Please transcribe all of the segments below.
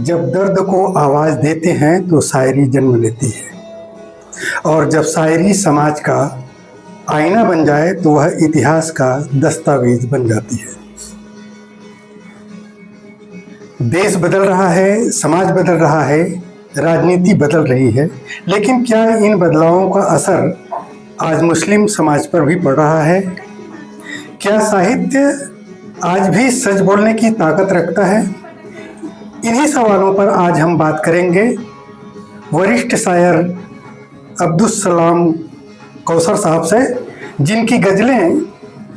जब दर्द को आवाज़ देते हैं तो शायरी जन्म लेती है, और जब शायरी समाज का आईना बन जाए तो वह इतिहास का दस्तावेज बन जाती है। देश बदल रहा है, समाज बदल रहा है, राजनीति बदल रही है, लेकिन क्या इन बदलावों का असर आज मुस्लिम समाज पर भी पड़ रहा है? क्या साहित्य आज भी सच बोलने की ताकत रखता है? इन्हीं सवालों पर आज हम बात करेंगे वरिष्ठ शायर अब्दुल सलाम कौसर साहब से, जिनकी गज़लें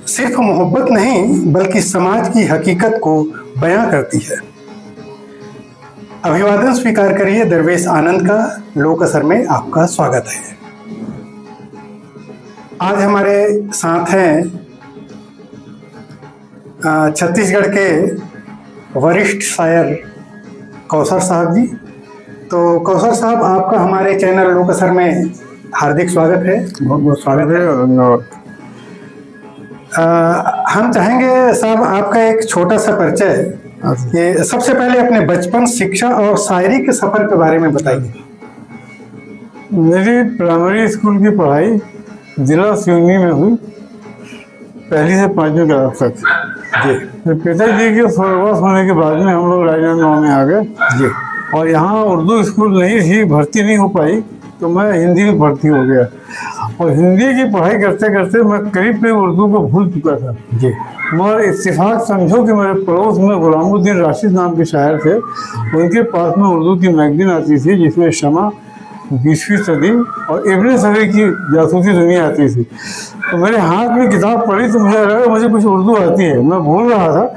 सिर्फ मोहब्बत नहीं बल्कि समाज की हकीकत को बयां करती है। अभिवादन स्वीकार करिए दरवेश आनंद का। लोक असर में आपका स्वागत है। आज हमारे साथ हैं छत्तीसगढ़ के वरिष्ठ शायर कौसर साहब जी। तो कौसर साहब, आपका हमारे चैनल लोक असर में हार्दिक स्वागत है। बहुत बहुत स्वागत है। हम चाहेंगे साहब आपका एक छोटा सा परिचय, ये सबसे पहले अपने बचपन, शिक्षा और शायरी के सफर के बारे में बताइए। मेरी प्राइमरी स्कूल की पढ़ाई जिला सिवनी में हुई, पहली से 5वीं क्लास तक जी। फिर पिताजी के स्वर्गवास होने के बाद में हम लोग राजनांदगांव में आ गए जी, और यहाँ उर्दू स्कूल नहीं थी, भर्ती नहीं हो पाई, तो मैं हिंदी में भर्ती हो गया। और हिंदी की पढ़ाई करते करते मैं करीब उर्दू को भूल चुका था जी। मगर इत्तेफाक समझो कि मेरे पड़ोस में गुलामुद्दीन राशिद नाम के शायर थे, उनके पास में उर्दू की मैगजीन आती थी जिसमें शमा, 20वीं सदी और इब्ने सदी की जासूसी दुनिया आती थी। तो मेरे हाथ में किताब पढ़ी तो मुझे लगा मुझे कुछ उर्दू आती है, मैं भूल रहा था।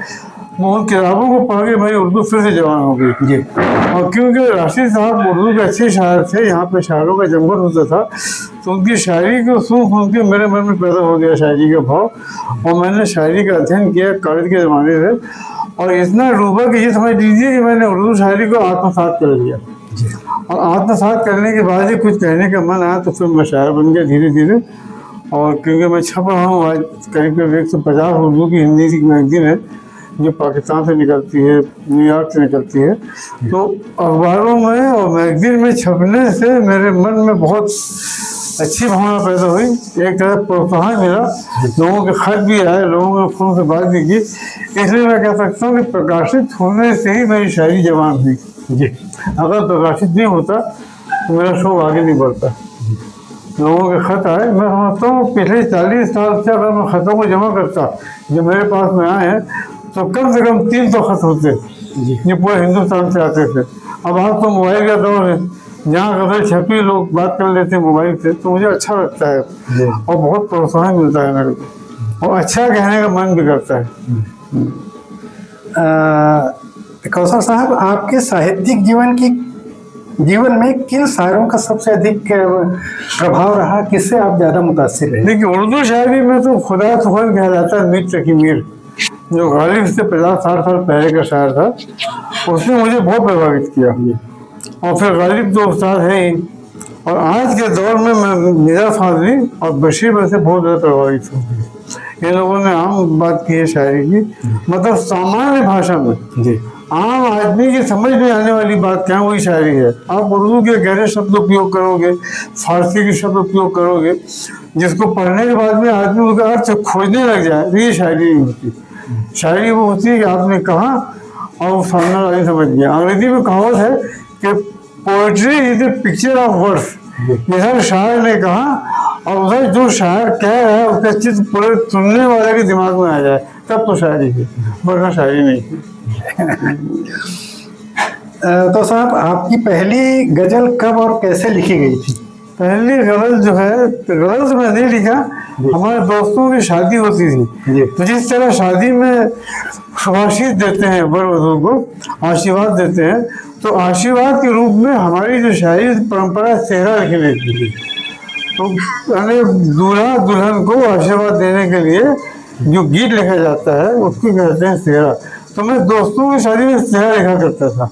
मैं उन किताबों को पढ़ के मेरी उर्दू फिर से जवान हो गई जी। और क्योंकि राशिद साहब उर्दू के अच्छे शायर थे, यहाँ पे शायरों का जंगल होता था, तो उनकी शायरी को सुन के मेरे मन में पैदा हो गया शायरी का भाव, और मैंने शायरी का अध्ययन किया कॉलेज के ज़माने से, और इतना डूबा कि ये समझ लीजिए कि मैंने उर्दू शायरी को आत्मसात कर लिया। और आत्मसात करने के बाद ही कुछ कहने का मन आया, तो फिर मैं शायर बन गया धीरे धीरे। और क्योंकि मैं छप रहा हूँ आज करीब 150 उर्दू की हिंदी की मैगजीन है जो पाकिस्तान से निकलती है, न्यूयॉर्क से निकलती है, तो अखबारों में और मैगजीन में छपने से मेरे मन में बहुत अच्छी भावना पैदा हुई। एक तरह प्रोत्साहन मिला, लोगों के खत भी आए, लोगों ने फोन से बात भी की। इसलिए मैं कह सकता हूँ कि प्रकाशित होने से ही मेरी शायरी जवान हुई जी। अगर प्रकाशित नहीं होता तो मेरा शौक आगे नहीं बढ़ता। लोगों के खत आए, मैं समझता हूँ पिछले 40 साल से अगर मैं खतों को जमा करता जो मेरे पास में आए हैं, तो कम से कम 300 खत होते ये पूरे हिंदुस्तान से आते थे। अब आज तो मोबाइल का दौर है, जहाँ गज़ल छपी लोग बात कर लेते हैं मोबाइल से, तो मुझे अच्छा लगता है और बहुत प्रोत्साहन मिलता है मेरे को, और अच्छा कहने का मन भी करता है। कौसर साहब, आपके साहित्यिक जीवन में किन शायरों का सबसे अधिक प्रभाव रहा? किससे आप ज़्यादा मुतासिर रहे? देखिए, उर्दू शायरी में तो खुदा सुखन कहलाता है मीर तकी मीर, जो गालिब से 50-60 साल पहले का शायर था, उसने मुझे बहुत प्रभावित किया। और फिर गालिब तो उस्ताद है ही, और आज के दौर में मैं मिर्ज़ा फाज़ली और बशीर से बहुत ज़्यादा प्रभावित हूँ। इन लोगों ने आम बात की है शायरी की, मतलब सामान्य भाषा में जी, आम आदमी की समझ में आने वाली बात क्या, वही शायरी है। आप उर्दू के गहरे शब्द उपयोग करोगे, फारसी के शब्द उपयोग करोगे, जिसको पढ़ने के बाद में आदमी उसका अर्थ खोजने लग जाए, तो ये शायरी नहीं होती। शायरी वो होती है कि आपने कहा और वो सामने वाले समझ गया। अंग्रेजी में कहावत है कि poetry is a picture of words. जैसा शायर ने कहा और उधर जो शायर कह रहा है उसका चित्र पूरे सुनने वाले के दिमाग में आ जाए, तब तो शायरी है, वरना शायरी नहीं है। तो साहब, आपकी पहली गजल कब और कैसे लिखी गई थी? पहली गजल जो है, गजल तो मैं नहीं लिखा, हमारे दोस्तों की शादी होती थी, तो जिस तरह शादी में शुभाशीष देते हैं वर वधू को, आशीर्वाद देते हैं, तो आशीर्वाद के रूप में हमारी जो शायरी परंपरा सेहरा लिखने की थी। तो यानी दूल्हा दुल्हन को आशीर्वाद देने के लिए जो गीत लिखा जाता है उसको कहते हैं सेहरा। तो मैं दोस्तों की शादी में सेहरा लिखा करता था,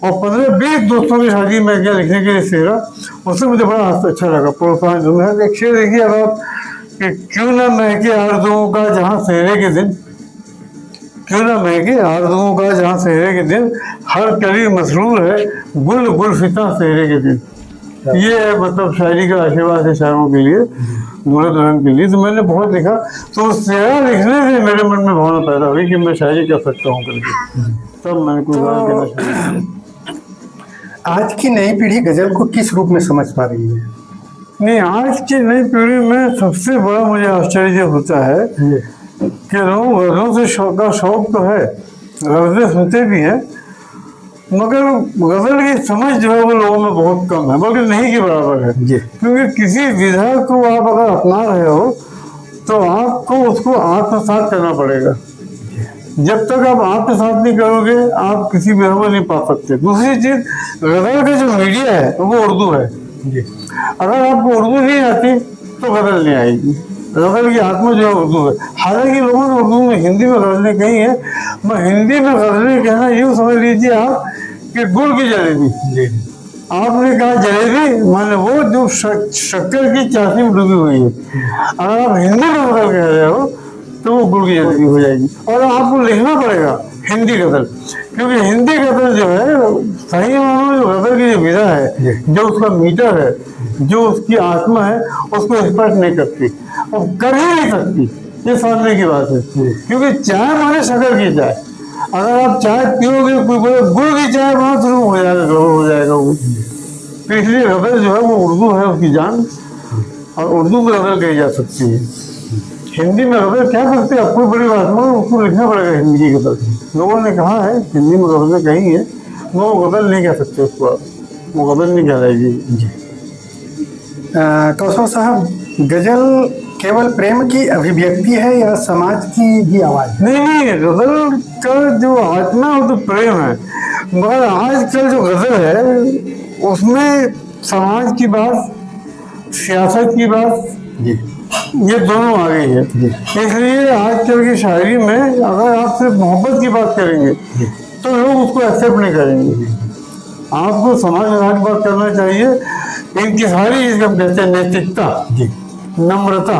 और 15-20 दोस्तों की शादी में क्या लिखने के लिए सेहरा, उससे मुझे बड़ा अच्छा लगा, प्रोत्साहन। एक शेर देखिए अब आप कि क्यों ना महके आरज़ुओं का जहाँ सेहरे के दिन, क्यों ना महके आरज़ुओं का जहाँ सेहरे के दिन, हर कली मसरूर है गुल गुलफिता सेहरे के दिन। ये है मतलब शायरी का आशीर्वाद है शायरों के लिए, मुराद रहम के लिए। तो मैंने बहुत लिखा, तो शेरा लिखने से मेरे मन में भावना पैदा हुई कि मैं शायरी कर सकता हूँ करके, तब मैंने कोई बात करना शुरू किया। आज की नई पीढ़ी गजल को किस रूप में समझ पा रही है? नहीं, आज की नई पीढ़ी में सबसे बड़ा मुझे आश्चर्य होता है कि लोग गज़लों से शौक तो है, गज़लें सुनते भी हैं, मगर गज़ल की समझ जो है वो लोगों में बहुत कम है, बल्कि नहीं के बराबर है। क्योंकि किसी विधा को आप अगर अपना रहे हो तो आपको उसको आत्मसात करना पड़ेगा। जब तक आप आत्मसात नहीं करोगे आप किसी विधा को नहीं पा सकते। दूसरी चीज़, गज़ल का जो मीडिया है वो उर्दू है। अगर आपको उर्दू नहीं आती तो गज़ल नहीं आएगी। गज़ल की आत्मा जो है उर्दू है। हालांकि लोगों ने उर्दू में हिंदी में गज़लें कही है, मैं हिंदी में गज़लें कहना यूँ समझ लीजिए आप कि गुड़ की जलेबी। आपने कहा जलेबी माने वो जो शक्कर की चाशनी में डूबी हुई है। अगर आप हिंदी में गज़ल कह रहे हो तो वो गुड़ की जलेबी हो जाएगी। और आपको लिखना पड़ेगा हिंदी गज़ल, क्योंकि हिंदी गज़ल जो है सही मानो में जो गज़ल की जो विधा है, जो उसका मीटर है, जो उसकी आत्मा है, उसको स्पर्श नहीं करती और कर ही नहीं सकती। ये समझने की बात है। क्योंकि चाय माने शक्कर की चाय, अगर आप चाय पियोगे, कोई बोले गुड़ की चाय वहाँ शुरू हो जाएगा वो। तो इसलिए गज़ल जो है वो उर्दू है, उसकी जान, और उर्दू में गज़ल कही जा सकती है। हिंदी में गज़ल क्या करते हैं, कोई बड़ी बात नहीं, उसको लिखना पड़ेगा हिंदी की गज़ल। लोगों ने कहा है हिंदी में गज़लें कही है, वो गज़ल नहीं कह सकते उसको, वो गज़ल नहीं कहलाएगी। कौशल साहब, गजल केवल प्रेम की अभिव्यक्ति है या समाज की भी आवाज़? नहीं, गज़ल का जो आत्मा है वो तो प्रेम है, मगर आजकल जो गज़ल है उसमें समाज की बात, सियासत की बात, ये दोनों आ गई है। इसलिए आजकल की शायरी में अगर आप सिर्फ मोहब्बत की बात करेंगे तो लोग उसको एक्सेप्ट नहीं करेंगे। आपको समाज में बात करना चाहिए। इनकी सारी चीज़ हम कहते हैं नैतिकता, नम्रता,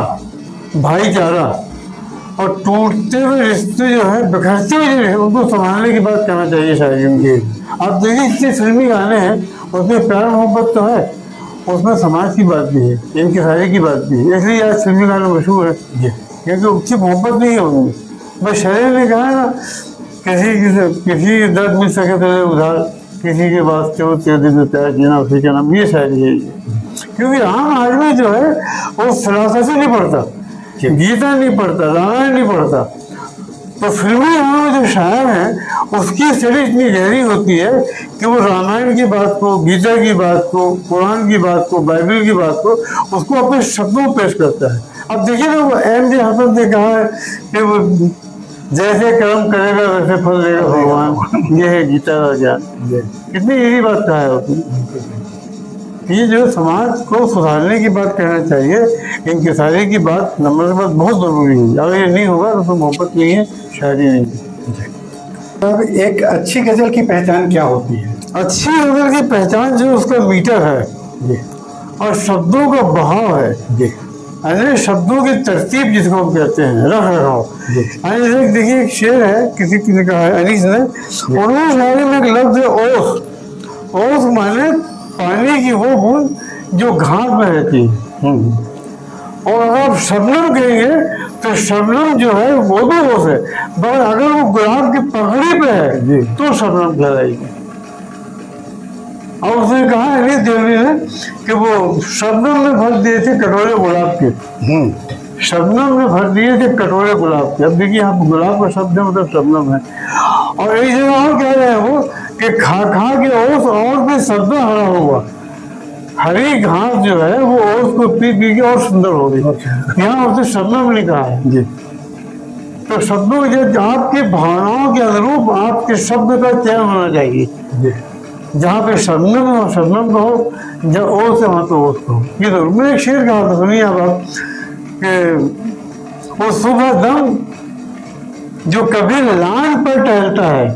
भाईचारा और टूटते हुए रिश्ते जो है, बिखरते हुए जो है, उनको संभालने की बात करना चाहिए शायरी में। आप देखिए इतने फिल्मी गाने हैं, उसमें प्यार मोहब्बत तो है, उसमें समाज की बात भी है, इनकी शायरी की बात भी है। इसलिए आज फिल्मी गाने मशहूर है, क्योंकि उसकी मोहब्बत नहीं है उनमें। बस शायरी ने कहा है ना, किसी दर्द मिल सके तो उधार, किसी के वास्ते हो तेरे दिल में प्यार जीना उसी का नाम, ये शायरी है। क्योंकि आम आदमी जो है वो फिलॉसफी नहीं पढ़ता, गीता नहीं पढ़ता, रामायण नहीं पढ़ता, तो फिल्मी गानों में जो शायर हैं उसकी स्टडी इतनी गहरी होती है कि वो रामायण की बात को, गीता की बात को, कुरान की बात को, बाइबल की बात को उसको अपने शब्दों में पेश करता है। अब देखिए ना, वो एम.डी. हसन ने कहा है कि वो जैसे कर्म करेगा वैसे फल देगा भगवान, ये है गीता का ज्ञान। कितनी यही बात कहा है उसने। ये जो समाज को सुधारने की बात कहना चाहिए, इनकी शायरी की बात, नंबर बात बहुत ज़रूरी है। अगर ये नहीं होगा तो मोहब्बत नहीं है, शायरी नहीं है। अब एक अच्छी गजल की पहचान क्या होती है? अच्छी गजल की पहचान जो उसका मीटर है और शब्दों का बहाव है, यानी शब्दों की तरतीब जिसको हम कहते हैं, रख रखाव। यानी देखिए एक शेर है, किसी ने कहा है अनीस ने, उर्दू शायरी में एक लफ्ज़ है ओस। ओस माने पानी की वो बूंद जो घास में रहती है। और अगर आप शबनम कहेंगे तो शबनम जो है वो भी ओस है, मगर अगर वो गुलाब की पगड़ी पे है तो शबनम कहलाएगी। और उसने कहा अली देवी ने कि वो शबनम में भर दिए थे कटोरे गुलाब के, शबनम में भर दिए थे कटोरे गुलाब के। अब देखिए यहाँ गुलाब का शब्द है, मतलब शबनम है। और एक जगह और कह रहे हैं वो कि खा खा के ओस और भी सब्जा हरा हुआ, हरी घास जो है वो ओस को पी पी के और सुंदर हो गई। यहाँ उसने शबनम नहीं कहा है। तो शब्दों के आपकी भावनाओं के अनुरूप आपके शब्द का चयन होना चाहिए। जहाँ पे शबनम हो शबनम को हो, जब ओस से वहाँ तो ओस को। ये तो मैं एक शेर कहा था, सुनिए आप कि वो सुबह दम जो कभी लान पर टहलता है,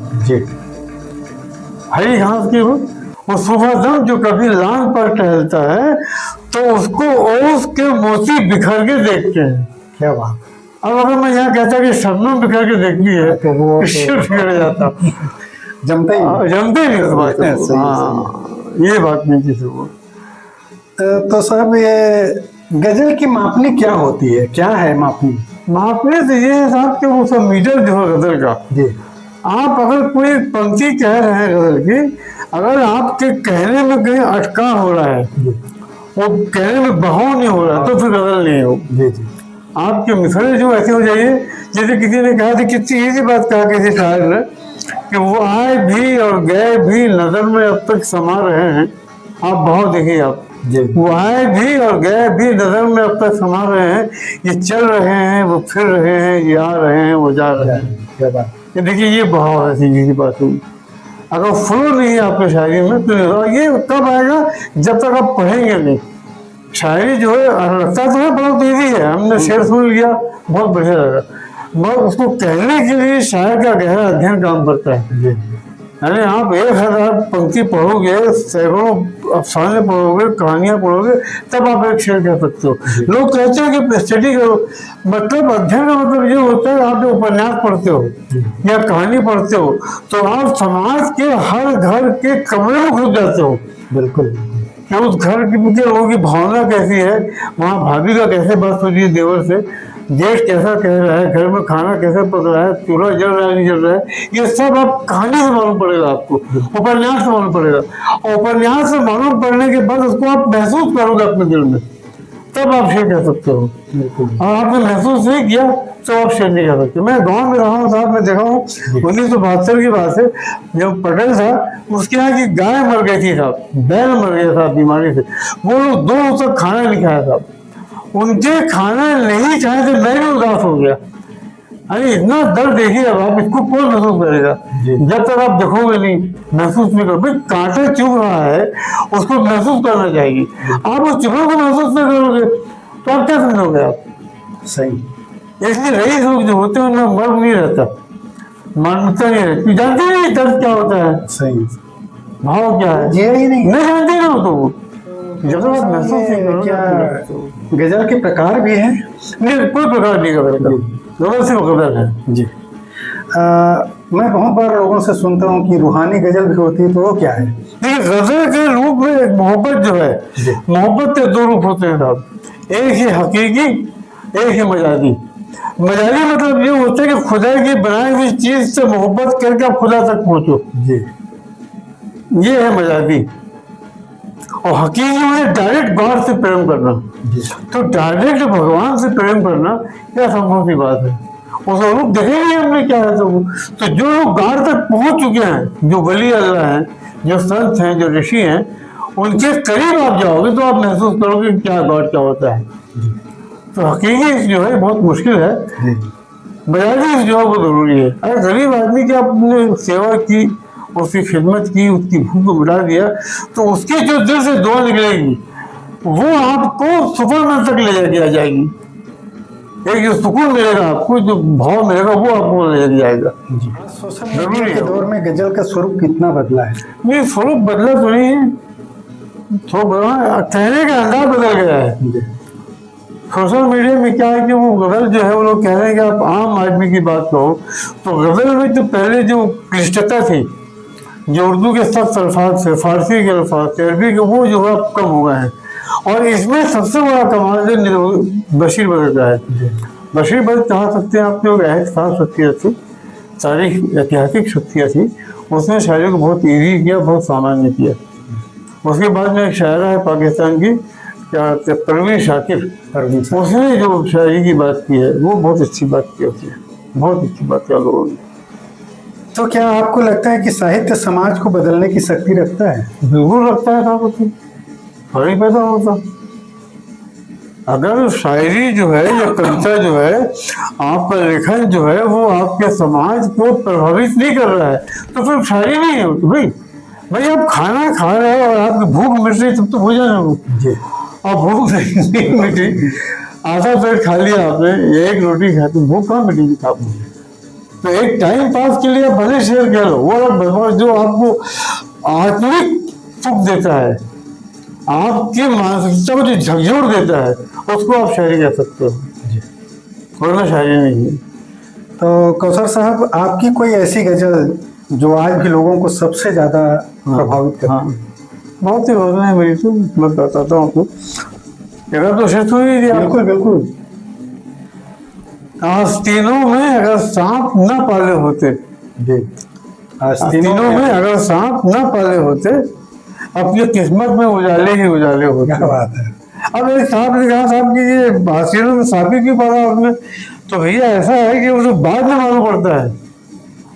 हरी घास की वो सुबह दम जो कभी लान पर टहलता है तो उसको ओस के मोती बिखर के देखते हैं। क्या बात! अब अगर मैं यहाँ कहता कि शबनम बिखर के देखनी है तो वो शिव बिगड़ जाता, जमता ही नहीं। जमते ही नहीं उस बात को। सही, हाँ, ये बात नहीं थी वो। तो साहब ये गजल की मापनी क्या होती है, क्या है मापनी? मापने से ये है साहब कि वो सब मीटर जो है गजल का, जी आप अगर कोई पंक्ति कह रहे हैं गजल की, अगर आपके कहने में कहीं अटका हो रहा है, वो कहने में बहाव नहीं हो रहा, तो फिर गजल नहीं हो। जी जी आपके मिसरे जो ऐसे हो जाइए, जैसे किसी ने कहा था, कितनी इजी बात कहा किसी शायर ने कि वो आए भी और गए भी नजर में अब तक समा रहे हैं। आप बहुत देखिए आप, जी वो आए भी और गए भी नजर में अब तक समा रहे हैं, ये चल रहे हैं, वो फिर रहे हैं, ये आ रहे हैं, वो जा रहे हैं। क्या बात। ये देखिए ये बहाव है, सीधी सी बात हुई। अगर फ्लो नहीं है आपके शायरी में तो ये कब आएगा, जब तक आप पढ़ेंगे नहीं। शायरी जो है लगता तो है बहुत ईजी है, हमने शेर सुन लिया बहुत बढ़िया लगा, मगर उसको कहने के लिए शायर का गहरा अध्ययन काम करता है। यानी आप 1000 पंक्ति पढ़ोगे, सैकड़ों अफसाने पढ़ोगे, कहानियां पढ़ोगे, तब आप एक शेर कह सकते हो। लोग कहते हैं कि स्टडी करो, मतलब अध्ययन का मतलब ये होता है आप जो उपन्यास पढ़ते हो या कहानी पढ़ते हो, तो आप समाज के हर घर के कमरे में घुस जाते हो। बिल्कुल कि उस घर के लोगों की भावना कैसी है, वहाँ भाभी का कैसे बात हो रही है देवर से, जेठ कैसा कह रहा है, घर में खाना कैसे पक रहा है, चूल्हा जल रहा है नहीं जल रहा है, ये सब आप कहानी से मालूम पड़ेगा, आपको उपन्यास से मालूम पड़ेगा। और उपन्यास से मालूम पड़ने के बाद उसको आप महसूस करोगे अपने दिल में, तब आप शेर कह सकते हो। और आपने महसूस नहीं किया तो आप शेर नहीं कह सकते। मैं गाँव में रहा हूँ साहब, मैं देखा हूँ 1972 की बात है, जब पटेल था उसके यहाँ की गाय मर गई थी साहब, बैल मर गया था बीमारी से, वो लोग 2 रोज तक खाना नहीं खाया साहब, उनके खाना नहीं खाए थे, मैं भी उदास हो गया। अरे इतना दर्द देखिए, अब आप इसको कौन महसूस करेगा जब तक आप देखोगे नहीं, महसूस नहीं करोगे। कांटे चुभ रहा है उसको महसूस करना चाहिए, आप उस चुभने को महसूस नहीं करोगे तो आप क्या समझोगे आप? सही। इसलिए रईस लोग जो होते हैं उनमें मर्म नहीं रहता, मानवता नहीं रहती, जानते नहीं दर्द क्या होता है, सही भाव क्या है, जिया ही नहीं। जानते ना तो वो जब तक आप महसूस नहीं करोगे। क्या गजल के प्रकार भी हैं? नहीं, कोई प्रकार नहीं गजल का, गजल से गजल है जी। मैं बहुत बार लोगों से सुनता हूँ कि रूहानी गजल भी होती है, तो वो क्या है? देखिए गजल के रूप में एक मोहब्बत जो है, मोहब्बत के 2 रूप होते हैं साहब, एक ही हकीकी, एक ही मजाजी। मजाजी मतलब ये होता है कि खुदा की बनाई हुई चीज से मोहब्बत करके आप खुदा तक पहुंचो, जी ये है मजाजी। और हकीकी में डायरेक्ट गॉड से प्रेम करना, तो डायरेक्ट भगवान से प्रेम करना क्या संभव की बात है, उसका रूप देखेंगे हमने क्या है। तो जो लोग गॉड तक पहुंच चुके हैं, जो वली अल्लाह हैं, जो संत हैं, जो ऋषि हैं, उनके करीब आप जाओगे तो आप महसूस करोगे क्या गॉड क्या होता है। तो हकीकी जो है बहुत मुश्किल है, मजाजी जो है वो जरूरी है। अगर गरीब आदमी की आपने सेवा की, उसकी खिदमत की, उसकी भूख को मिटा दिया, तो उसके जो दिल से दुआ निकलेगी वो आपको सुपरमैन तक ले जाके आ जाएगी। एक जो सुकून मिलेगा आपको, जो भाव मिलेगा वो आपको ले जाएगा। सोशल मीडिया के दौर में गजल का स्वरूप कितना बदला है? नहीं, स्वरूप बदला तो नहीं है, तो कहने का अंदाज बदल गया है। सोशल मीडिया में क्या है कि वो गजल जो है, वो लोग कह रहे हैं कि आप आम आदमी की बात कहो, तो गजल में तो पहले जो क्लिष्टता थी, जो उर्दू के सख्त अल्फाज थे, फारसी के अल्फाज थे, अरबी के, वो जो है कम हो गए हैं। और इसमें सबसे बड़ा कमाल बशीर बदर का है। बशीर बदर कहा सकते हैं आप, जो ऐसी खास शख्सियत थी, तारीख ऐतिहासिक शख्सियत थी, उसने शायरी को बहुत ईजी किया, बहुत सामान्य किया। उसके बाद में एक शायरा है पाकिस्तान की, क्या परवीन शाकिर, उसने जो शायरी की बात की है वो बहुत अच्छी बात की होती है, बहुत अच्छी बात किया लोगों ने। तो क्या आपको लगता है कि साहित्य समाज को बदलने की शक्ति रखता है? बिल्कुल रखता है साहब, उसमें फर्क पैदा होता। अगर शायरी जो है या कविता जो है, आपका लेखन जो है वो आपके समाज को प्रभावित नहीं कर रहा है, तो फिर शायरी नहीं है भाई आप खाना खा रहे हो और आपकी भूख मिट रही, तब तो हो जाना वो। और भूख नहीं मिटी, आधा पेट खा लिया आपने, 1 रोटी खाते, भूख कहाँ मिटेगी आपको? तो एक टाइम पास के लिए भले शेयर कह लो, वो अलग जो आपको आत्मिक सुख देता है, आपकी मानसिकता को जो झकझोर देता है, उसको आप शायरी कह सकते हो। वरना शायरी नहीं है। तो कौसर साहब, आपकी कोई ऐसी गजल जो आज भी लोगों को सबसे ज्यादा प्रभावित करती है? हाँ, बहुत ही गजलें हैं मेरी, तो मैं बताता हूँ आपको। अगर तो शेर सुनी थी आप? बिल्कुल बिल्कुल। आस्तीनों में अगर सांप न पाले होते, जी, आस्तीनों में अगर सांप न पाले होते, अपनी किस्मत में उजाले ही उजाले होते। क्या बात है। अब एक साहब ने कहा, साहब कि ये आस्तीनों में सांप ही क्यों पाला आपने? तो भैया ऐसा है कि उसे बाद में मालूम पड़ता है।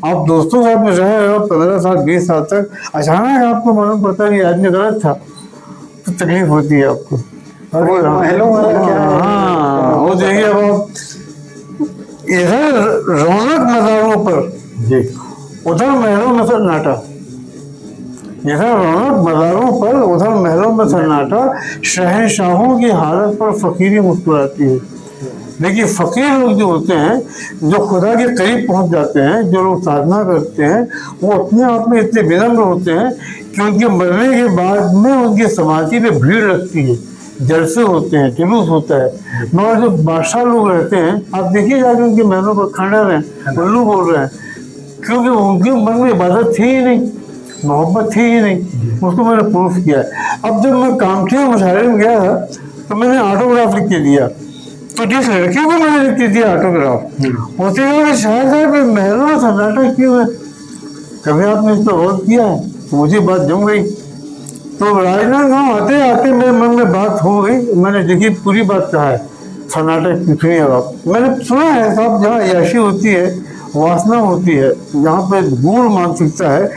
आप दोस्तों साथ में रहे हो 15 साल 20 साल तक, अचानक आपको मालूम पड़ता है कि आदमी गलत था, तो तकलीफ होती है आपको। और महलों वाला क्या है? हाँ, वो देखिए अब इधर रौनक मज़ारों पर, जी, उधर महलों में सन्नाटा। इधर रौनक मज़ारों पर, उधर महलों में सन्नाटा। शहंशाहों की हालत पर फकीरी मुस्कुराती है। देखिए, फकीर लोग जो होते हैं, जो खुदा के करीब पहुंच जाते हैं, जो लोग साधना करते हैं, वो अपने आप में इतने विनम्र होते हैं कि उनके मरने के बाद में उनकी समाधि पे भीड़ लगती है, जलसे होते हैं, जुलूस होता है। मगर जो बादशाह लोग रहते हैं, आप देखिए जाके उनके महलों पर खंडर हैं, उल्लू बोल रहे हैं, क्योंकि उनके मन में इबादत थी ही नहीं, मोहब्बत थी ही नहीं। उसको मैंने प्रूफ किया है। अब जब मैं कामठी मुशायरे में गया था, तो मैंने ऑटोग्राफ लिख के दिया। तो जिस लड़की को मैंने लिख के दिया ऑटोग्राफ, उसने कहा कि शायद महलों में सन्नाटा क्यों है? कभी आपने इस पर गौर किया है? तो मुझे बात जम गई। तो राजनांदगांव आते आते मेरे मन में बात हो गई। मैंने देखी पूरी बात कहा है, सन्नाटा कितनी है। आप मैंने सुना है साहब, जहाँ अय्याशी होती है, वासना होती है, जहाँ पे गूढ़ मानसिकता है,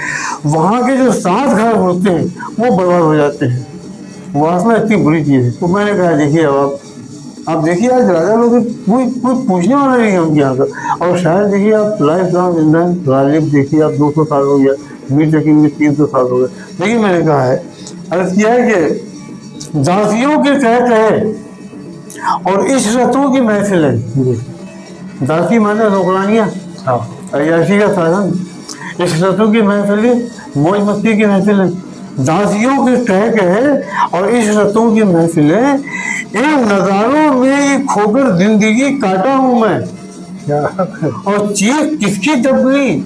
वहाँ के जो 7 घर होते हैं वो बर्बाद हो जाते हैं। वासना इतनी बुरी चीज़ है। तो मैंने कहा देखिए, अब आप देखिए, आज राजा लोग कोई पूछने वाला नहीं है उनके यहाँ का। और शायद देखिए, आप लाइफ लॉन्ग इंधन गालिब देखिए, आप 200 साल हो गया, मीर यकीन में 300 साल हो गए। देखिए, मैंने कहा है, अर्ज किया है कि दासियों के कहे और इशरतों की महफिलें, दासी माने नौकरानियाँ, अय्याशी का साधन, इशरतों की महफिलें, मौज मस्ती की महफिलें, दासियों के कहे और इशरतों की महफिलें, इन नज़ारों में ये खोकर जिंदगी काटा हूँ मैं। और चीख किसकी दबनी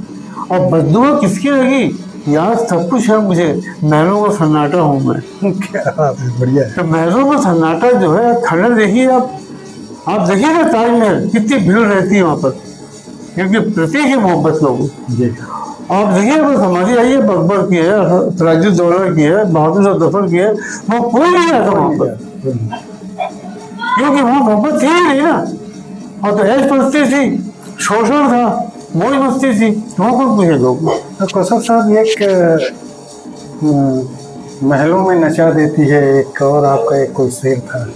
और बददुआ किसकी लगी, याद सब कुछ है मुझे, महलों का सन्नाटा हूँ मैं। क्या बात है, बढ़िया है। तो महलों में सन्नाटा जो है, खंडर देखिए आप देखिए ना ताजमहल, कितनी भीड़ रहती है वहाँ पर, क्योंकि प्रतीक है मोहब्बत लोगों। जी, आप देखिए, बस हमारी आई है, अकबर की है, सिराजुद्दौला की है, बहादुर शाह जफर की है, वहाँ कोई नहीं आता वहाँ पर, क्योंकि वहाँ मोहब्बत थी ही नहीं ना। और तो ऐश परस्ती थी, शोषण था, मौज मस्ती थी, वहाँ पर पूछे लोग। तो कौसर साहब, एक महलों में नचा देती है, एक और आपका एक कोई शेर था,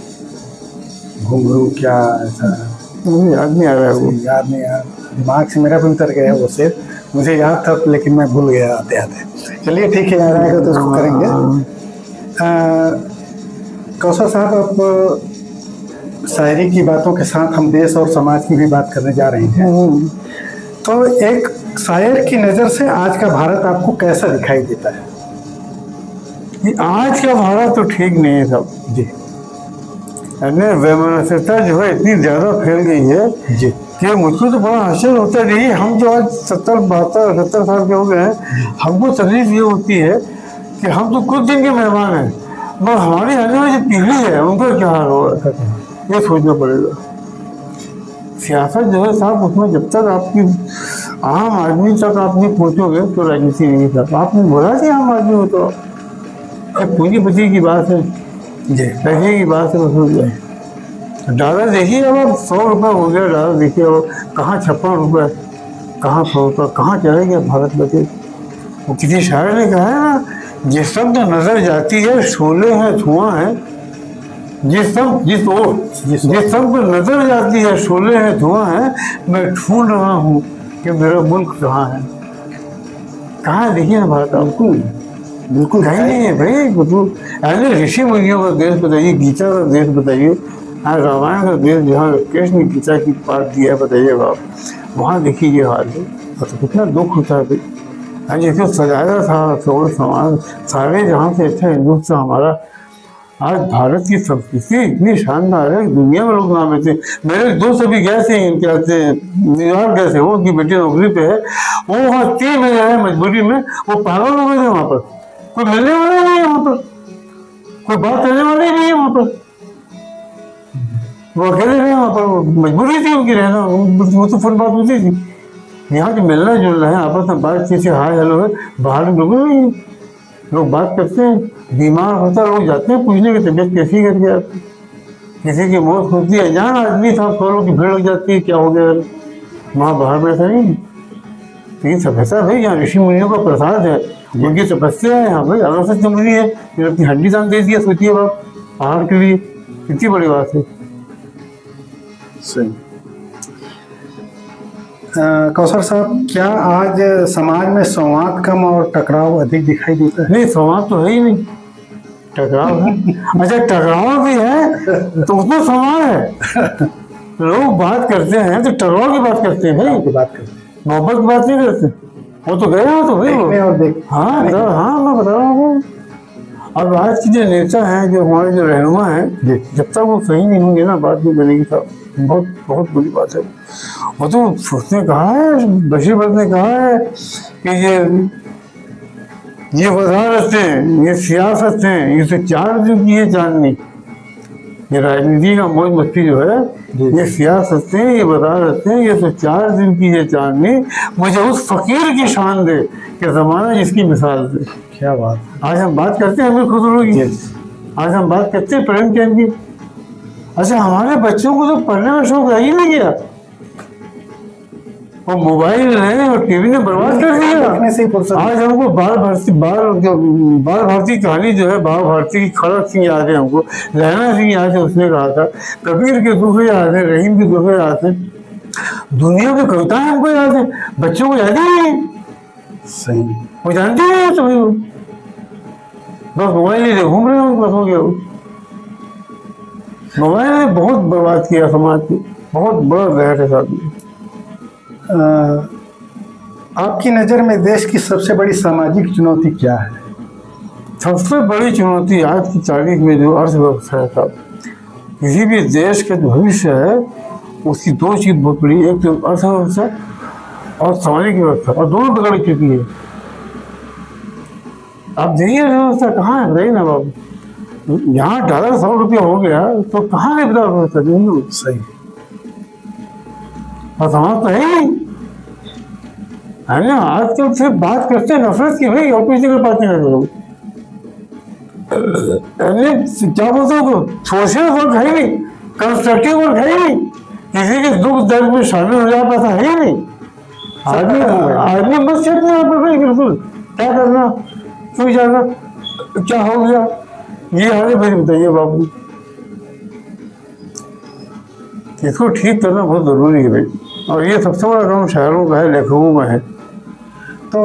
घुंघरू क्या ऐसा, मुझे याद नहीं आ रहा है वो। याद नहीं यार, दिमाग से मेरा भी उतर गया वो शेर। मुझे याद था लेकिन मैं भूल गया आते आते। चलिए ठीक है, याद आएगा तो उसको करेंगे। कौसर साहब, आप शायरी की बातों के साथ हम देश और समाज की भी बात करने जा रहे हैं। तो एक शायर की नज़र से आज का भारत आपको कैसा दिखाई देता है? आज का भारत तो ठीक नहीं है साहब जी, वैमनस्यता जो है इतनी ज़्यादा फैल गई है जी, कि मुझको तो बड़ा आश्चर्य होता है। देखिए, हम तो आज 70 साल के हो गए हैं, हमको तकलीफ ये होती है कि हम तो कुछ दिन के मेहमान हैं, मगर हमारी आने वाली जो पीढ़ी है उनका क्या हाल होगा, ये सोचना पड़ेगा। सियासत जो है साहब, उसमें जब तक आपकी आम आदमी तक आप नहीं पहुँचोगे तो राजनीति नहीं साहब। आपने बोला कि आम आदमी हो तो पूंजीपति की बात है, जी, पैसे की बात है, उसमें डॉलर देखिए, अब आप 100 रुपये हो गया डॉलर, देखिए अब कहाँ 56 रुपये, कहाँ 100 रुपये, कहाँ चले गया भारत बचे। वो किसी शायर ने कहा है ना, जिस सब तो नजर जाती है शोले हैं धुआं है, जिस सब पर नजर जाती है शोले हैं धुआं है, मैं ढूंढ रहा हूँ कि मेरा मुल्क कहाँ है। कहाँ है देखिए ना भारत, आपको बिल्कुल कहीं नहीं है भाई। बिल्कुल ऐसे ऋषि मुनियों का देश बताइए, गीता का देश बताइए, रामायण का देश जहाँ कृष्ण गीता की पाठ दिया है, बताइए आप वहाँ देखिए ये हाल है। तो कितना दुख होता है भाई। जैसे सजाया था सोल समाज, सारे जहाँ से अच्छा हिंदुस्तान हमारा, आज भारत की संस्कृति इतनी शानदार है, दुनिया में लोग नाम लेते हैं। मेरे दोस्त अभी गए थे, क्या कहते हैं, न्यूयॉर्क गए थे, वो उनकी बेटी नौकरी पे है, वो वहाँ 3 महीने रहे मजबूरी में, वो पागल हो गए थे वहाँ पर। कोई मिलने वाला नहीं है वहाँ पर, कोई बात करने वाला ही नहीं है वहाँ पर, वो अकेले रहे वहाँ पर, मजबूरी थी उनकी रहना, वो तो फोन बात होती थी। यहाँ जो मिलना जुलना है, आपस में बातचीत से हाय हेलो है, बाहर में बिल्कुल नहीं। लोग बात करते हैं, बीमार होता है लोग जाते हैं पूछने की तबीयत कैसी करके आती, किसी की मौत होती है, अनजान आदमी था, फलों की भीड़ लग जाती है, क्या हो गया, वहाँ बाहर में ऐसा नहीं। तो ये सभ्यता भाई यहाँ ऋषि मुनियों का प्रसाद है, उनकी तपस्या है यहाँ भाई। अगर से मुनि है, फिर अपनी हड्डी दान दे दिया, सोचिए बाप, पहाड़ के लिए, कितनी बड़ी बात है। सही। कौशल साहब, क्या आज समाज में संवाद कम और टकराव अधिक दिखाई देता है? नहीं, संवाद तो है ही नहीं, टकराव है। अच्छा, टकराव भी है तो उसमें संवाद है। लोग बात करते हैं तो टकराव की बात करते हैं भाई, बात करते हैं, मोहब्बत की बात नहीं करते। वो तो गया हो तो भाई और देख। हाँ मैं बता रहा हूँ। अब आज के जो नेता हैं, जो हमारे जो रहनुमा हैं, जब तक वो सही नहीं होंगे ना, बात नहीं बनेगी साहब। बहुत बहुत बुरी बात है। वो तो उसने कहा है, बशीर भट्ट ने कहा है कि ये वजारत है, ये सियासत है, ये तो 4 दिन की है चांदनी। ये राजनीति का मौज मस्ती जो है, ये सियासत है, ये वजारत है, ये तो 4 दिन की है चांदनी। मुझे उस फकीर की शान दे कि जमाना जिसकी मिसाल दे। क्या बात। आज हम बात करते हैं अमीर खुसरो की, आज हम बात करते हैं प्रेमचंद की। अच्छा, हमारे बच्चों को तो पढ़ने में शौक रह ही नहीं गया, वो मोबाइल ने और टीवी ने बर्बाद कर दिया। आज हमको बाल भारती कहानी जो है, बाल भारती की खड़क सिंह याद है हमको, लहना सिंह याद है, उसने कहा था, कबीर के दुखे याद है, रहीम के दुखे याद है, दुनिया की कविताएं हमको याद है, बच्चों को याद ही नहीं। सही। वो जानते हैं तो बस मोबाइल ही घूम रहे हो, बस हो गया। मोबाइल ने बहुत बर्बाद किया समाज की, बहुत बड़ा जहर है साथ में। आपकी नज़र में देश की सबसे बड़ी सामाजिक चुनौती क्या है? सबसे बड़ी चुनौती आज की तारीख में जो अर्थव्यवस्था है साहब, किसी भी देश का जो भविष्य है, उसकी 2 चीज़ बहुत बड़ी, एक तो अर्थव्यवस्था और सामाजिक व्यवस्था, और दोनों बिगड़ चुकी है। आप देखिए अर्थव्यवस्था कहाँ है, बताइए ना बाबू। यहाँ $1 100 रुपया हो गया तो कहाँ है व्यवस्था? सही। और समाज तो है नहीं, है ना। आजकल तो सिर्फ बात करते हैं नफरत की भाई, और किसी को बात नहीं करते लोग। क्या बोलते हो, सोशल वर्क है नहीं, कंस्ट्रक्टिव वर्क है नहीं, किसी के दुख दर्द में शामिल हो जाता था, है ही नहीं। आदमी बस अपने आप पर बिल्कुल क्या करना, क्यों जाना, क्या हो गया, ये हाल भाई बताइए बाबू। इसको ठीक करना बहुत जरूरी है भाई, और ये सबसे बड़ा काम शायरों का है, लेखकों का है। तो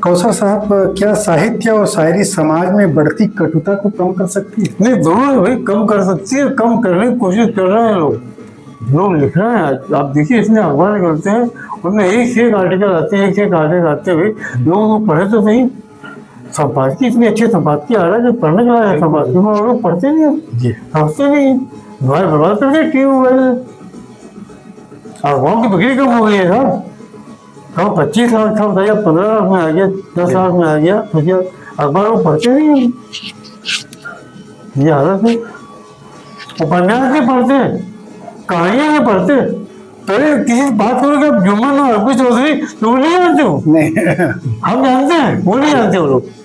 कौशल साहब, क्या साहित्य और शायरी समाज में बढ़ती कटुता को कम कर सकती है? नहीं, दोनों भाई कम कर सकती है, कम करने की कोशिश कर रहे हैं लोग लिख रहे हैं। आप देखिए, इसमें अखबार करते हैं, उनमें एक से एक आर्टिकल आते हैं, एक से एक आर्टिकल आते हुए लोग पढ़े तो सही। संपादकीय इतनी अच्छी संपादकीय आ रहा है कि पढ़ने के लिए संपादकीय में लोग पढ़ते नहीं है, समझते नहीं, मोबाइल बर्बाद कर दिया टीवी मोबाइल ने। अखबारों की बिक्री कम हो गई है साहब, कब 25 लाख था बताइए, 15 लाख में आ गया, 10 लाख में आ गया, सोचिए अखबार वो पढ़ते नहीं है, ये हालत है। उपन्यास नहीं पढ़ते, कहानियां नहीं पढ़ते। पहले किसी बात करोगे आप, जुम्मन और अरबी चौधरी, तो वो नहीं जानते हो? नहीं। हम जानते हैं, वो नहीं जानते वो लोग।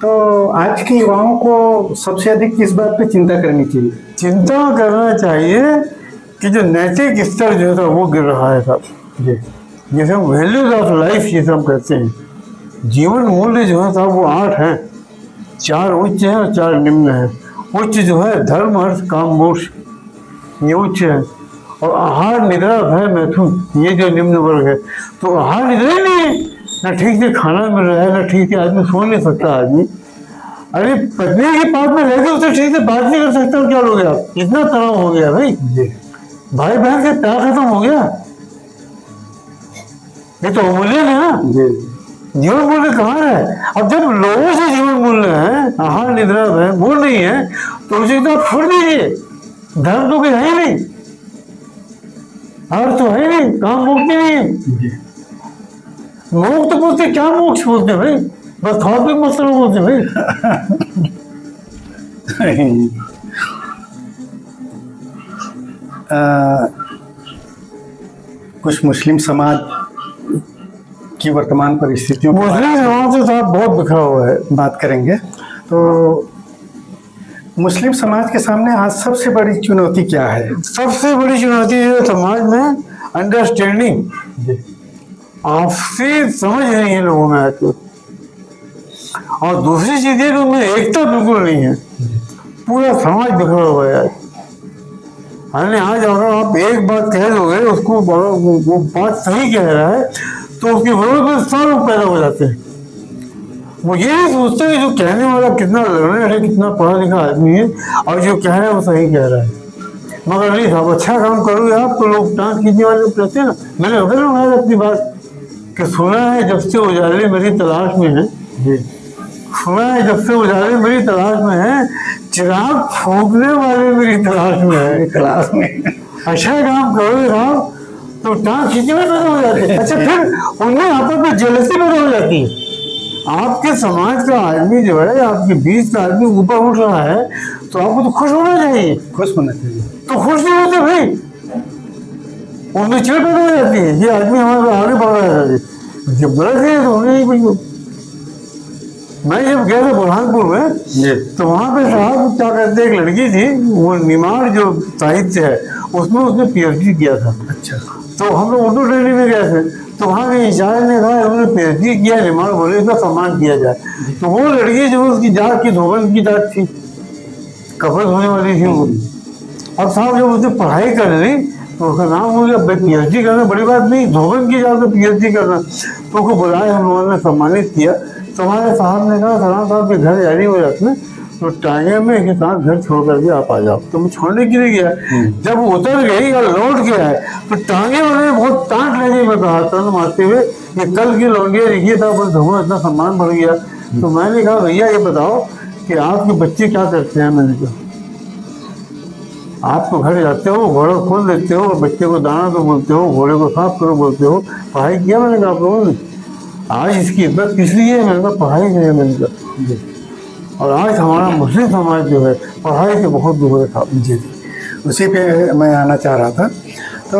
तो आज के युवाओं को सबसे अधिक किस बात पे चिंता करनी चाहिए? चिंता करना चाहिए कि जो नैतिक स्तर जो है वो गिर रहा है साहब। जैसे हम वैल्यूज ऑफ लाइफ जिसे हम कहते हैं, जीवन मूल्य जो है साहब वो 8 हैं, 4 उच्च हैं और 4 निम्न हैं। उच्च जो है धर्म अर्थ काम मोक्ष, ये उच्च है, और आहार निद्रा भय मैथुन, ये जो निम्न वर्ग है। तो आहार निद्रा ही नहीं है, ना ठीक से खाना मिल रहा है, ना ठीक से आदमी सो नहीं सकता आदमी। अरे पत्नी के पास में रहकर उससे ठीक से बात नहीं कर सकते, क्या लोगे आप? इतना तनाव हो गया भाई, भाई बहन से प्यार खत्म हो गया। ये तो अमूल्य है ना। जीवन मूल्य कहाँ है? अब जब लोगों से जीवन मूल्य है, आहार निद्रा है, वो नहीं है, तो उसे तो छोड़ दीजिए। धर्म तो कोई है ही नहीं, अर्थ तो है नहीं, काम मुक्ति नहीं है। मोक्ष तो बोलते, क्या मोक्ष बोलते भाई? बस थॉट भी मतलब बोलते भाई। कुछ मुस्लिम समाज की वर्तमान परिस्थितियों की मुस्लिम समाज तो साहब बहुत बिखरा हुआ है। बात करेंगे। तो मुस्लिम समाज के सामने आज सबसे बड़ी चुनौती क्या है? सबसे बड़ी चुनौती है समाज में अंडरस्टैंडिंग, आपसी समझ नहीं है लोगों में आज। और दूसरी चीज है कि उनमें एकता बिल्कुल नहीं है, पूरा समाज बिखरा हुआ है आज। आज अगर आप एक बात कह दोगे उसको, वो बात सही कह रहा है, तो उसके विरोध में 100 लोग पैदा हो जाते हैं। वो ये नहीं सोचते कि जो कहने वाला कितना लर्नर है, कितना पढ़ा लिखा आदमी है, और जो कह रहा है वो सही कह रहा है। मगर नहीं साहब, अच्छा काम करोगे आप तो लोग टाँग खींचने वाले रहते हैं ना। मैंने अगर उठाया अपनी बात कि सुना है जब से उजाले मेरी तलाश में है, सुना है जब से उजाले मेरी तलाश में है, चिराग फूंकने वाले मेरी तलाश में है। क्लास में अच्छा काम करोगे साहब तो टाँग खींचने में पैदा हो जाते हैं। अच्छा, फिर उनमें आपस में जेलसी पैदा हो जाती है। आपके समाज का आदमी जो है, आपके बीच का आदमी ऊपर उठ रहा है, तो आपको तो खुश होना चाहिए। खुश होना चाहिए, तो खुश नहीं होते भाई, उनमें चिड़ पैदा हो जाती है, ये आदमी हमारे आगे बढ़ रहा है। जब गलत है तो होने ही कुछ। मैं जब गया था बुरहानपुर में, तो वहाँ पे साहब क्या कहते, एक लड़की थी, वो निमाड़ जो साहित्य है उसमें उसने PhD किया था। अच्छा। तो हम लोग उर्दू ट्रेनिंग में गए थे, तो वहाँ के इंचार्ज ने कहा उन्होंने PhD किया निमाड़, बोले इसका सम्मान किया जाए। तो वो लड़की जो उसकी जात की धोबन की जात थी, कपड़े धोने वाली थी वो। अब साहब जब उसने पढ़ाई कर ली तो उसका नाम हो गया, PhD करना बड़ी बात नहीं, धोबन की जात में PhD करना। तो उसको बुलाए, हम लोगों ने सम्मानित किया। तो हमारे साहब ने कहा सलाम साहब के घर जाने हुए रखने, तो टांगे में के साथ घर छोड़ करके आप आ जाओ। तो मैं छोड़ने के लिए गया, जब वो उतर गई और लौट के आए तो टांगे वाले बहुत टांट लगे। मैं कहा तन मारते हुए, ये कल की लौंडिया लिखी था, बस धुआं इतना सम्मान बढ़ गया। तो मैंने कहा भैया ये बताओ कि आपके बच्चे क्या करते हैं? मैंने कहा आप तो घर जाते हो, घोड़ा खोल देते हो, बच्चे को दाना तो बोलते हो, घोड़े को साफ करो बोलते हो, पढ़ाई किया? मैंने कहा आप लोगों ने? आज इसकी इज्जत किस लिए है? मैंने कहा पढ़ाई नहीं है। मैंने कहा, और आज हमारा मुस्लिम समाज जो है पढ़ाई से बहुत दूर था। जी, उसी पे मैं आना चाह रहा था। तो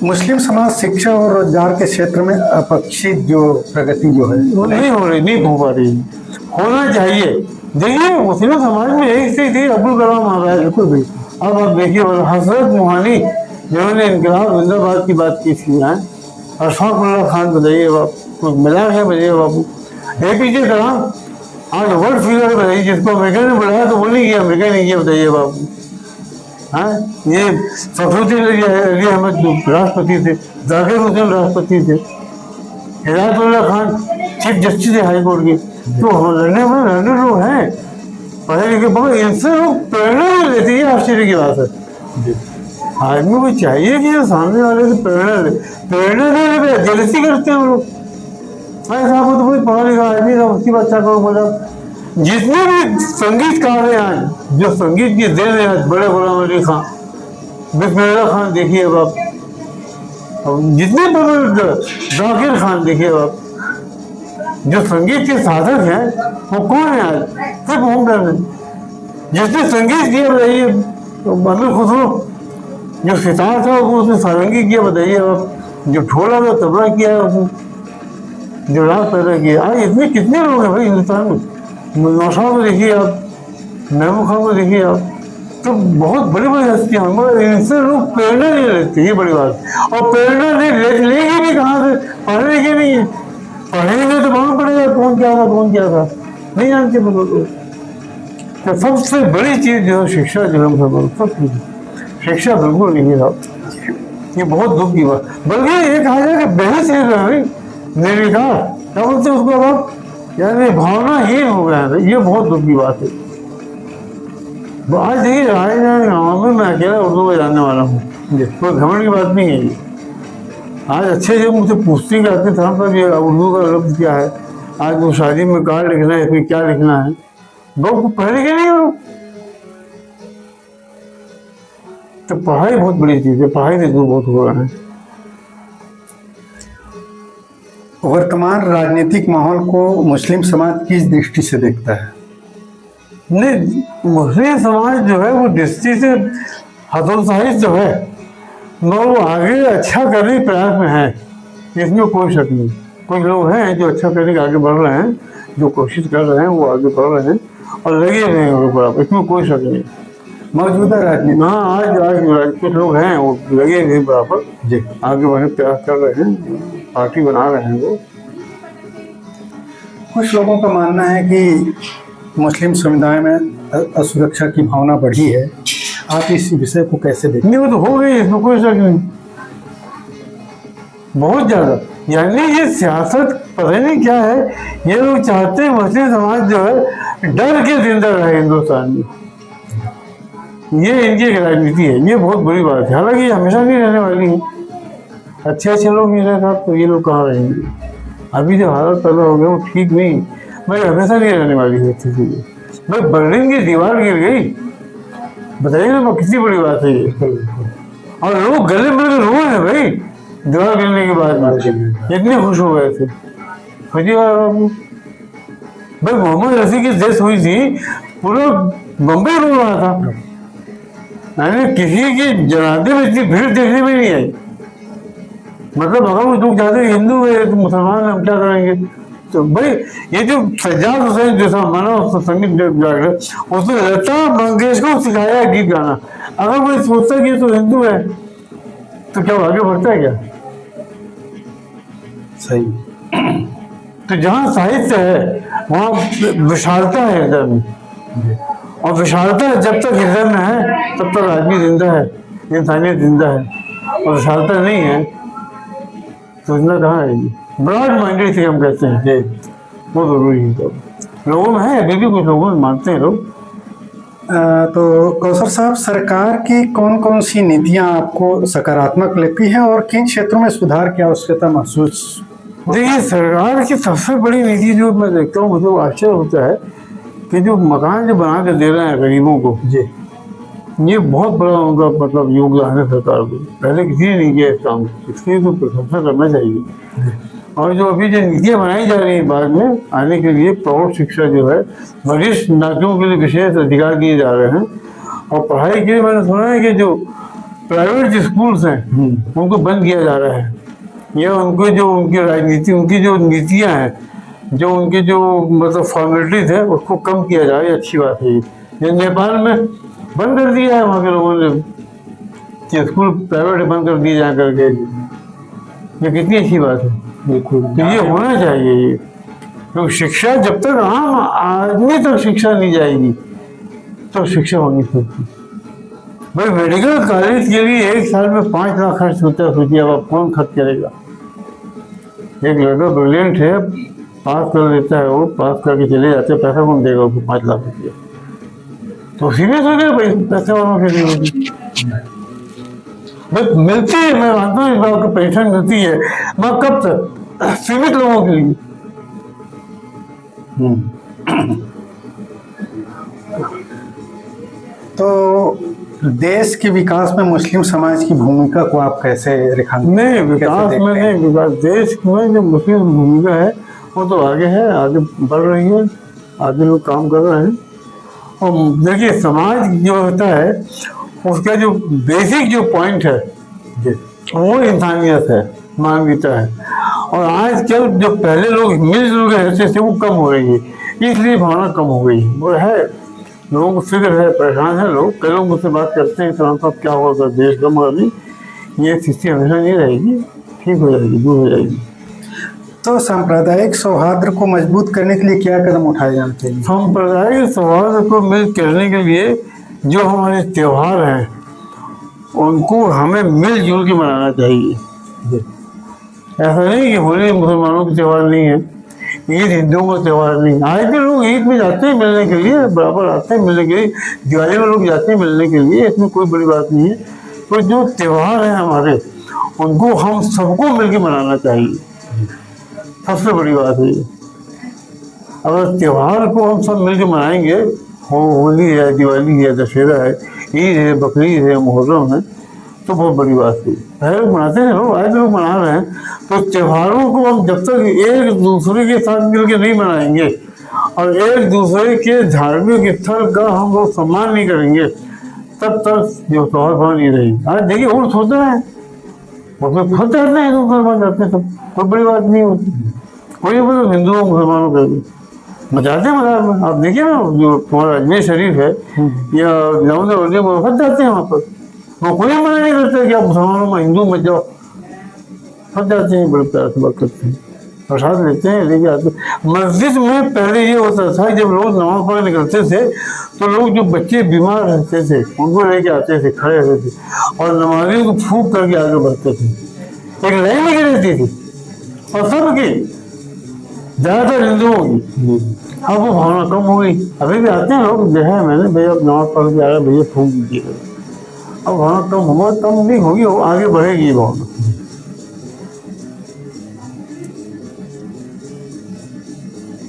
मुस्लिम समाज शिक्षा और रोजगार के क्षेत्र में अपेक्षित जो प्रगति जो है वो नहीं हो रही, नहीं हो पा रही, होना चाहिए। देखिए मुस्लिम समाज में एक से थी अब्दुल कलाम आज़ाद, बिल्कुल भी। अब आप देखिए हजरत मोहानी जिन्होंने इनकलाब जिंदाबाद की बात की थी, अशफाकुल्लाह खान बताइए बाप, कुछ मिला है बताइए बाबू। APJ कलाम आज वर्ल्ड फिगर बताइए, जिसको अमेरिका ने बुलाया तो वो नहीं किया, अमेरिका नहीं किया, बताइए बाबू। हाँ, ये फखरुद्दीन अली अहमद जो राष्ट्रपति थे, जाकिर हुसैन राष्ट्रपति थे, हिदायतुल्लाह खान चीफ जस्टिस है हाई कोर्ट के। तो लड़ने लोग हैं पढ़े लिखे, बहुत इनसे लोग प्रेरणा नहीं लेते, ये आश्चर्य की बात है। आदमी को चाहिए कि जो सामने वाले से प्रेरणा नहीं ले, जेलसी करते हैं वो लोग। अरे साहब तो कोई पढ़ा लिखा आदमी था, उसकी बात क्या करो। मतलब जितने भी संगीतकार हैं आज, जो संगीत की देन है आज, बड़े गुलाम अली खान, बिस्मिल्लाह खान देखिए आप, जितने बड़े जाकिर खान देखिए आप, जो संगीत के साधक हैं वो कौन है आज? सिर्फ हम कर रहे हैं। जिसने संगीत किया बताइए, अमीर खुसरो जो सितार था वो उसने सारंगी किया बताइए आप, जो ढोला था तबला किया है उसने, जो राग पैदा किया। आज इतने कितने लोग हैं भाई हिंदुस्तान में। नौशाद को देखिए आप, महबूब खान को देखिए आप, तो बहुत बड़ी बड़ी हस्तियाँ, मगर इनसे लोग प्रेरणा नहीं लेते, ये बड़ी बात। और प्रेरणा नहीं लेंगे भी कहाँ से? पढ़ने के नहीं है, पढ़ेंगे तो मालूम पड़ेगा कौन क्या था कौन क्या था, नहीं जानते मतलब। तो सबसे बड़ी चीज़ जो है शिक्षा, जो है सब शिक्षा बिल्कुल नहीं है साहब। ये बहुत दुख की बात, बल्कि ये कहा जाए कि बहस है निर्विकार, क्या बोलते हैं उसको आप, यानी भावनाहीन हो गया है। ये बहुत दुख की बात है। आज देखिए राजधानी गाँव में मैं अकेला उर्दू में जानने वाला हूँ, कोई घमंड की बात नहीं है ये। आज अच्छे जो मुझे पूछती कि आपके धर्म पर ये उर्दू का लफ्ज क्या है, आज वो शादी में कार्ड लिखना है, फिर क्या लिखना है, बहुत पढ़े लिखे नहीं हो। तो पढ़ाई बहुत बड़ी चीज है, पढ़ाई से दूर बहुत हो रहा है। वर्तमान राजनीतिक माहौल को मुस्लिम समाज किस दृष्टि से देखता है? नहीं, मुस्लिम समाज जो है वो दृष्टि से हतोत्साहित जो है, मगर वो आगे अच्छा करने के प्रयास में है, इसमें कोई शक नहीं। कुछ लोग हैं जो अच्छा करने के आगे बढ़ रहे हैं, जो कोशिश कर रहे हैं वो आगे बढ़ रहे हैं और लगे हुए हैं उनके बराबर, इसमें कोई शक नहीं। मौजूदा राजनीति, हाँ, आज कुछ लोग हैं वो लगे हुए बराबर जी, आगे बढ़ने प्रयास कर रहे हैं, पार्टी बना रहे हैं वो। कुछ लोगों का मानना है कि मुस्लिम समुदाय में असुरक्षा की भावना बढ़ी है, आप इस विषय को कैसे देखते हैं? नहीं, वो तो हो गई, इसमें कोई शक नहीं, बहुत ज्यादा। यानी ये सियासत पता नहीं क्या है, ये लोग चाहते हैं मुस्लिम समाज जो है डर के जिंदा रहे हिंदुस्तान में, ये इनकी राजनीति है। ये बहुत बड़ी बात है, हालांकि ये हमेशा नहीं रहने वाली है। अच्छे अच्छे लोग नहीं रहे साहब, तो ये लोग कहाँ रहेंगे? अभी जो हालत पैदा हो गया वो ठीक नहीं, मगर हमेशा नहीं रहने वाली है स्थिति। भाई बर्लिन की दीवार गिर गई, बताइए ना, कितनी बड़ी बात है ये। और लोग गले मिल के रोए हैं भाई, दीवार गिरने के बाद में इतने खुश हो गए थे। भाई मोहम्मद रफी की डेथ हुई थी, पूरा बम्बई रो रहा था, यानी किसी की जनाजे में इतनी भीड़ देखने में नहीं आई। मतलब अगर वो लोग जाते हिंदू है तो मुसलमान हम क्या करेंगे? तो भाई ये जो सज्जाद हुसैन जैसा माना संगीत डायरेक्टर, उसने लता मंगेशकर को सिखाया गीत गाना। अगर कोई सोचता कि तो हिंदू है तो क्या वो आगे बढ़ता है क्या? सही। तो जहाँ साहित्य है वहाँ विशालता है हृदय में, और विशालता जब तक हृदय में है तब तक आदमी जिंदा है, इंसानियत जिंदा है। और विशालता नहीं है तो जिंदा कहाँ रहेगी? ब्रॉड माइंडेड से हम कहते हैं, वो जरूरी है। तो लोगों में है, अभी भी कुछ लोगों में मानते हैं लोग। तो कौसर साहब, सरकार की कौन कौन सी नीतियां आपको सकारात्मक लगती हैं और किन क्षेत्रों में सुधार की आवश्यकता महसूस? देखिए, सरकार की सबसे बड़ी नीति जो मैं देखता हूँ, मुझे आश्चर्य होता है कि जो मकान जो बना के दे रहे हैं गरीबों को, जी, ये बहुत बड़ा उनका मतलब योगदान है सरकार को। पहले किसी ने नहीं किया इस काम, इसकी तो प्रशंसा करना चाहिए। और जो अभी जो नीतियाँ बनाई जा रही हैं बाद में आने के लिए, प्रौढ़ शिक्षा जो है वरिष्ठ नागरिकों के लिए विशेष अधिकार दिए जा रहे हैं। और पढ़ाई के लिए मैंने सुना है कि जो प्राइवेट स्कूल्स हैं उनको बंद किया जा रहा है, या उनको जो उनकी राजनीति, उनकी जो नीतियाँ हैं, जो उनकी जो मतलब फॉर्मेलिटीज है उसको कम किया जा रहा है। अच्छी बात है ये नेपाल में बंद कर दिया है वहाँ के लोगों ने कि स्कूल प्राइवेट बंद कर दिए जा करके, ये कितनी अच्छी बात है। बिल्कुल, तो ये होना चाहिए ये, तो शिक्षा जब तक आम आदमी तक शिक्षा नहीं जाएगी तो शिक्षा होनी चाहिए। भाई मेडिकल कॉलेज के लिए एक साल में 5 लाख खर्च होता है, सोचिए अब आप कौन खर्च करेगा? एक लड़का ब्रिलियंट है, पास कर लेता है, वो पास करके चले जाते हैं, पैसा कौन देगा उसको 5 लाख रुपया? तो सीरियस हो गया भाई, पैसे वालों के लिए बस मिलती है। मैं मानता हूँ इस बात को, पेंशन मिलती है, मगर कब तक? सीमित लोगों के लिए। तो देश के विकास में मुस्लिम समाज की भूमिका को आप कैसे रेखांकित? नहीं, विकास में नहीं, विकास देश में जो मुस्लिम भूमिका है वो तो आगे है, आगे बढ़ रही है, आगे लोग काम कर रहे हैं। और देखिए, समाज जो होता है उसका जो बेसिक जो पॉइंट है वो इंसानियत है, मानवीयता है। और आजकल जो पहले लोग मिलजुल के रहते थे वो कम हो रही है, इसलिए भावना कम हो गई वो है। लोगों को फिक्र है, परेशान है लोग। कई लोग मुझसे बात करते हैं सलाम साहब क्या होगा देश कम होगा? नहीं, ये स्थिति हमेशा नहीं रहेगी, ठीक हो जाएगी, दूर हो जाएगी। तो सांप्रदायिक सौहार्द को मजबूत करने के लिए क्या कदम उठाए जाने चाहिए? सांप्रदायिक सौहार्द को मिल करने के लिए जो हमारे त्यौहार हैं उनको हमें मिलजुल के मनाना चाहिए। ऐसा नहीं कि होली मुसलमानों का त्यौहार नहीं है, ईद हिंदुओं का त्यौहार नहीं। आज भी लोग ईद में जाते हैं मिलने के लिए, बराबर आते हैं मिलने के लिए, दिवाली में लोग जाते हैं मिलने के लिए, इसमें कोई बड़ी बात नहीं है। तो जो त्यौहार हैं हमारे उनको हम सबको मिलकर मनाना चाहिए। सबसे बड़ी बात है ये। अगर त्योहार को हम सब मिलकर मनाएंगे, होली है, दिवाली है, दशहरा है, ईद है, बकरीद है, मुहर्रम है, तो बहुत बड़ी बात है। पहले मनाते हैं लोग, आज लोग मना रहे हैं। तो त्योहारों को हम जब तक एक दूसरे के साथ मिलकर नहीं मनाएंगे और एक दूसरे के धार्मिक स्थल का हम लोग सम्मान नहीं करेंगे, तब तक जो त्योहार बना नहीं रहेगी। आज देखिए उर्स होता है, उसमें खुद जाते हैं, मुसलमान जाते हैं, सब कोई बड़ी बात नहीं होती। कोई मतलब हिंदुओं मुसलमानों का मचाते हैं मजाक में। आप देखिए ना, जो तुम्हारा अजमेर शरीफ है या जामुन में फंस जाते हैं वहाँ पर, वो कोई मना नहीं करते कि आप मुसलमानों में हिंदू मत जाओ, फंस जाते हैं, बड़े प्यार से बात करते हैं, प्रसाद लेते हैं, लेके आते हैं। मस्जिद में पहले ये होता था, जब लोग नमाज पढ़ने निकलते थे तो लोग जो बच्चे बीमार रहते थे उनको लेके आते थे, खड़े रहते थे और नमाजियों को फूंक करके आगे बढ़ते थे। एक लाइन लगी रहती थी और सबकी, ज़्यादातर हिंदुओं की। अब वो भावना कम हो गई। अभी भी आते हैं लोग, जो है मैंने भैया नमाज पढ़ के आ रहा, भैया फूंक दीजिएगा। अब भावना कम होगा, कम नहीं होगी, वो आगे बढ़ेगी ये भावना।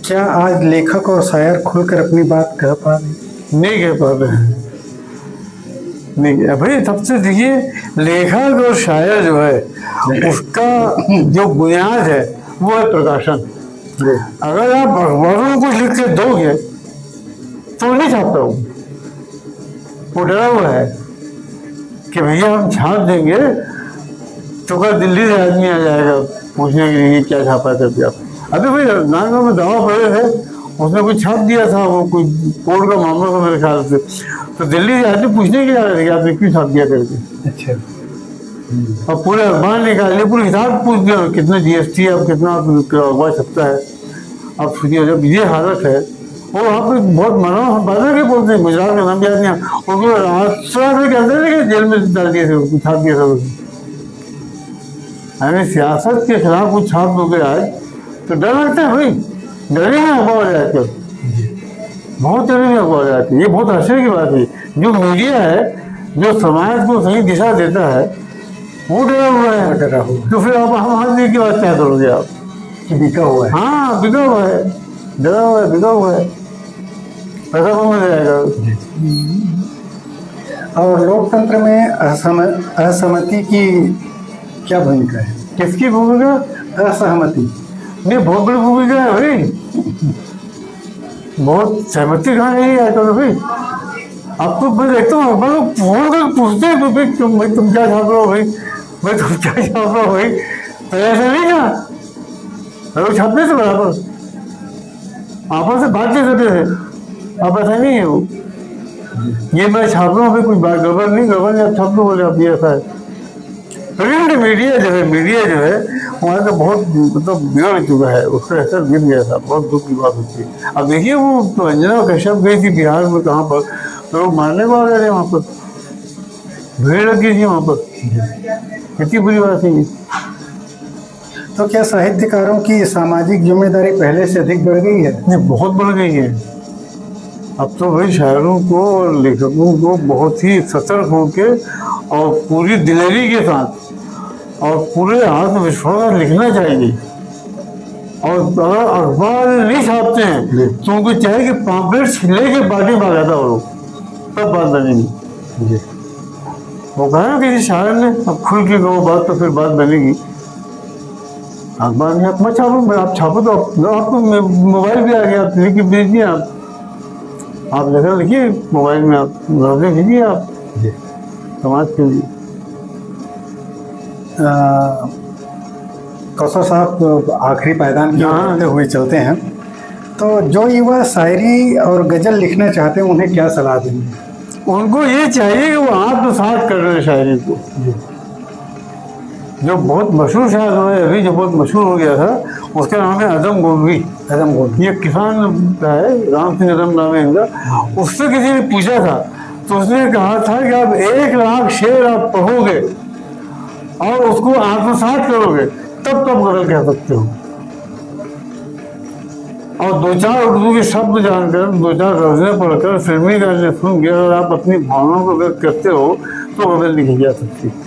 क्या आज लेखक और शायर खुलकर अपनी बात कह पा रहे? नहीं कह पाते हैं, नहीं भाई। सबसे देखिए, लेखक और शायर जो है उसका जो बुनियाद है वो है प्रकाशन। अगर आप अखबारों को लिख के दोगे तो नहीं छापता हूँ, वो डरा हुआ है कि भैया हम छाप देंगे तो कल दिल्ली से आदमी आ जाएगा पूछने के लिए क्या छापा करके आप। अभी भाई नागपुर में दावा पड़े थे, उसने कुछ छाप दिया था, वो कोई कोर्ट का मामला था मेरे ख्याल से, तो दिल्ली से आदमी पूछने के लिए आ रहे थे कि आपने क्यों छाप दिया करके। अच्छा। और पूरे अखबार निकाले, पूरे हिसाब पूछ दिया, कितना जीएसटी है, अब कितना अखबार छपता है। अब सोचिए जब ये हालत है, वो वहाँ पे बहुत मना बाजार के बोलते हैं, गुजरात का नाम याद नहीं, उनको राष्ट्र के अंदर जेल में डाल दिए थे, छाप दिया था उसने। यानी सियासत के खिलाफ कुछ छाप दोगे आज तो डर लगता है भाई, डरे हैं अखबार वाले आजकल, बहुत डरे हैं अखबार वाले आजकल। ये बहुत आश्चर्य की बात है, जो मीडिया है, जो समाज को सही दिशा देता है, वो डरा हुआ है। डरा हुआ तो फिर आप हम आदमी की बात क्या करोगे आप कि बिका हुआ है? हाँ, बिका हुआ है, डरा हुआ है, बिका हुआ है, पैसा कम मिल जाएगा। और लोकतंत्र में असहमति की क्या भूमिका है? किसकी भूमिका? असहमति। नहीं, बहुत बड़ी भूमिका है भाई, बहुत सहमति कहाँ है आजकल भाई। अब तो मैं देखता हूँ लोग फोन कर पूछते हैं तो भाई तुम क्या छाप रहे हो भाई, भाई तुम क्या छाप रहे हो भाई, तो ऐसा नहीं था, लोग छापते थे बराबर, आपस से बात नहीं करते थे। अब ऐसा नहीं है वो, ये मैं छाप रहा हूँ भाई, कुछ बात गड़बड़ नहीं, आप छाप दो, बोले आप ये ऐसा है। प्रिंट मीडिया जो है वहाँ तो बहुत मतलब बिगड़ चुका है, उसका असर गिर गया था, बहुत दुख की बात होती है। अब देखिए वो तो अंजना कश्यप गई थी बिहार में, कहाँ पर तो लोग मारने को आ गए थे, वहाँ पर भीड़ लग गई थी वहाँ पर, कितनी बुरी बात है ये। तो क्या साहित्यकारों की सामाजिक जिम्मेदारी पहले से अधिक बढ़ गई है? नहीं, बहुत बढ़ गई है। अब तो भाई शायरों को और लेखकों को बहुत ही सतर्क होकर और पूरी दिलेरी के साथ और पूरे आत्मविश्वास लिखना चाहिए। और अगर अखबार नहीं छापते हैं तो उनको चाहिए कि पॉम्पलेट लेके बाटी में आ जाता वो लोग, तब बात बनेगी। वो कहा ना किसी शायर ने, अब खुल के कहो बात तो फिर बात बनेगी। अखबार में आप मत छापो, आप छापो तो आपको मोबाइल भी आ गया, आप लिख के भेजिए, आप लेकर लिखिए मोबाइल में, आप ब्राउजिंग कीजिए आप समाज के लिए। कौशल साहब, आखिरी पायदान की ओर हुए चलते हैं, तो जो युवा शायरी और गजल लिखना चाहते हैं उन्हें क्या सलाह देंगे? उनको ये चाहिए कि वो आत्मसात कर रहे शायरी को। जो बहुत मशहूर शायर हुआ है अभी, जो बहुत मशहूर हो गया था, उसका नाम है अदम गोलवी। अदम गोलवी ये किसान का है, राम सिंह अदम नाम है इनका। उससे किसी ने पूछा था तो उसने कहा था कि आप 1 लाख शेर आप पढ़ोगे और उसको आत्मसात करोगे तब गजल कह सकते हो। और 2-4 उर्दू के शब्द जानकर, 2-4 गजलें पढ़कर, फिल्मी गाने सुन के अगर आप अपनी भावनाओं को व्यक्त करते हो तो गजल लिखी जा सकती है।